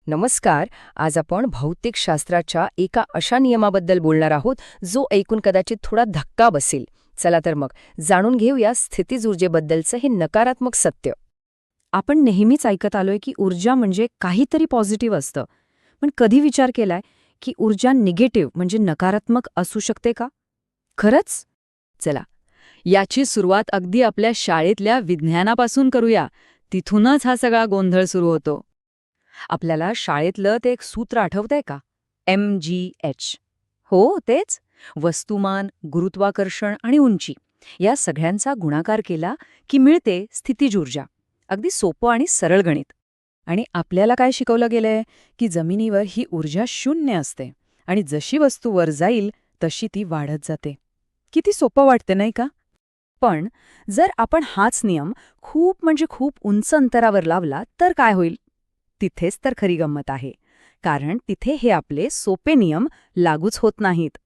नमस्कार. आज आपण भौतिकशास्त्राच्या एका अशा नियमाबद्दल बोलणार आहोत जो ऐकून कदाचित थोडा धक्का बसेल. चला तर मग जाणून घेऊया स्थितीज ऊर्जेबद्दलचं हे नकारात्मक सत्य. आपण नेहमीच ऐकत आलोय की ऊर्जा म्हणजे काहीतरी पॉझिटिव्ह असतं. पण कधी विचार केलाय की ऊर्जा निगेटिव्ह म्हणजे नकारात्मक असू शकते का? खरंच? चला, याची सुरुवात अगदी आपल्या शाळेतल्या विज्ञानापासून करूया. तिथूनच हा सगळा गोंधळ सुरू होतो. आपल्याला शाळेतलं ते एक सूत्र आठवतंय का? MGH. हो, तेच. वस्तुमान, गुरुत्वाकर्षण आणि उंची या सगळ्यांचा गुणाकार केला की मिळते स्थितीज ऊर्जा. अगदी सोपं आणि सरळ गणित. आणि आपल्याला काय शिकवलं गेलंय की जमिनीवर ही ऊर्जा शून्य असते आणि जशी वस्तू वर जाईल तशी ती वाढत जाते. किती सोपं वाटते नाही का? पण जर आपण हाच नियम खूप म्हणजे खूप उंच अंतरावर लावला तर काय होईल? तिथेच तर खरी गंमत आहे. कारण तिथे हे आपले सोपे नियम लागूच होत नाहीत.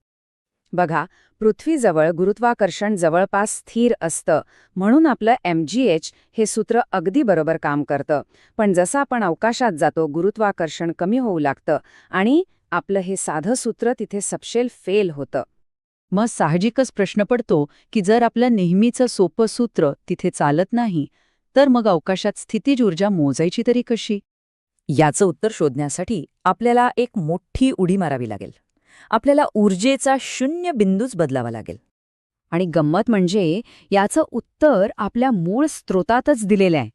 बघा, पृथ्वीजवळ गुरुत्वाकर्षण जवळपास स्थिर असतं, म्हणून आपलं MGH हे सूत्र अगदी बरोबर काम करतं. पण जसं आपण अवकाशात जातो, गुरुत्वाकर्षण कमी होऊ लागतं आणि आपलं हे साधं सूत्र तिथे सपशेल फेल होतं. मग साहजिकच प्रश्न पडतो की जर आपलं नेहमीचं सोपं सूत्र तिथे चालत नाही तर मग अवकाशात स्थितीज ऊर्जा मोजायची तरी कशी? याचं उत्तर शोधण्यासाठी आपल्याला एक मोठी उडी मारावी लागेल. आपल्याला ऊर्जेचा शून्य बिंदूच बदलावा लागेल. आणि गंमत म्हणजे याचं उत्तर आपल्या मूळ स्रोतातच दिलेलं आहे.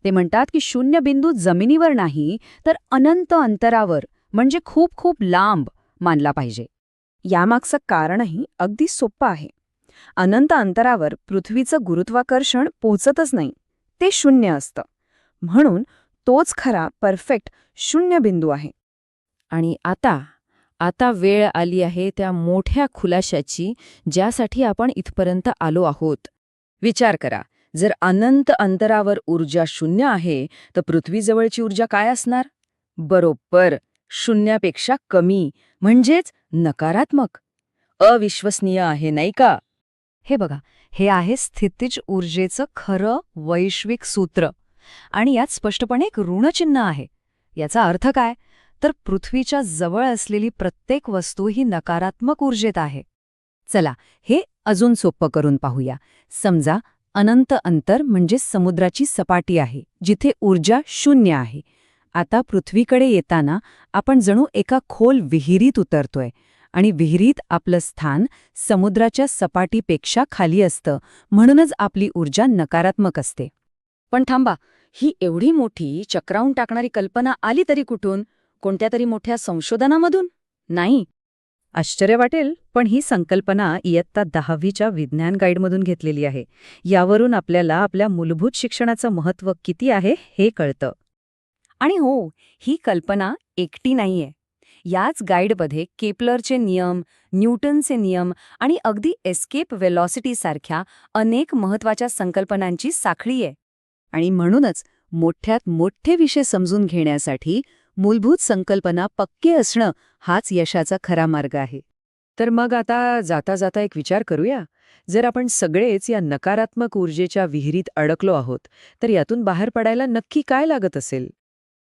ते म्हणतात की शून्य बिंदू जमिनीवर नाही तर अनंत अंतरावर म्हणजे खूप खूप लांब मानला पाहिजे. यामागचं कारणही अगदी सोपं आहे. अनंत अंतरावर पृथ्वीचं गुरुत्वाकर्षण पोचतच नाही, ते शून्य असतं. म्हणून तोच खरा परफेक्ट शून्य बिंदू आहे. आणि आता वेळ आली आहे त्या मोठ्या खुलाशाची ज्यासाठी आपण इथपर्यंत आलो आहोत. विचार करा, जर अनंत अंतरावर ऊर्जा शून्य आहे तर पृथ्वीजवळची ऊर्जा काय असणार? बरोबर, शून्यापेक्षा कमी, म्हणजेच नकारात्मक. अविश्वसनीय आहे, नाही का? हे बघा, हे आहे स्थितीज ऊर्जेचं खरं वैश्विक सूत्र. आणि यात स्पष्टपणे एक ऋणचिन्ह आहे. याचा अर्थ काय? तर पृथ्वीच्या जवळ असलेली प्रत्येक वस्तू ही नकारात्मक ऊर्जेत आहे. चला, हे अजून सोपं करून पाहूया. समजा अनंत अंतर म्हणजे समुद्राची सपाटी आहे, जिथे ऊर्जा शून्य आहे. आता पृथ्वीकडे येताना आपण जणू एका खोल विहिरीत उतरतोय आणि विहिरीत आपलं स्थान समुद्राच्या सपाटीपेक्षा खाली असतं, म्हणूनच आपली ऊर्जा नकारात्मक असते. पण थांबा, ही एवढी मोठी चक्रावून टाकणारी कल्पना आली तरी कुठून? कोणत्या तरी मोठ्या संशोधनामधून? नाही. आश्चर्य वाटेल, पण ही संकल्पना इयत्ता 10वीच्या विज्ञान गाईडमधून घेतलेली आहे. यावरून आपल्याला आपल्या मूलभूत शिक्षणाचं महत्त्व किती आहे हे कळतं. आणि हो, ही कल्पना एकटी नाहीये. याच गाईडमध्ये केपलरचे नियम, न्यूटनचे नियम आणि अगदी एस्केप वेलॉसिटीसारख्या अनेक महत्त्वाच्या संकल्पनांची साखळी आहे. आणि म्हणूनच मोठ्यात मोठे विषय समजून घेण्यासाठी मूलभूत संकल्पना पक्के असणं हाच यशाचा खरा मार्ग आहे. तर मग आता जाता जाता एक विचार करूया. जर आपण सगळेच या नकारात्मक ऊर्जेच्या विहिरीत अडकलो आहोत तर यातून बाहेर पडायला नक्की काय लागत असेल?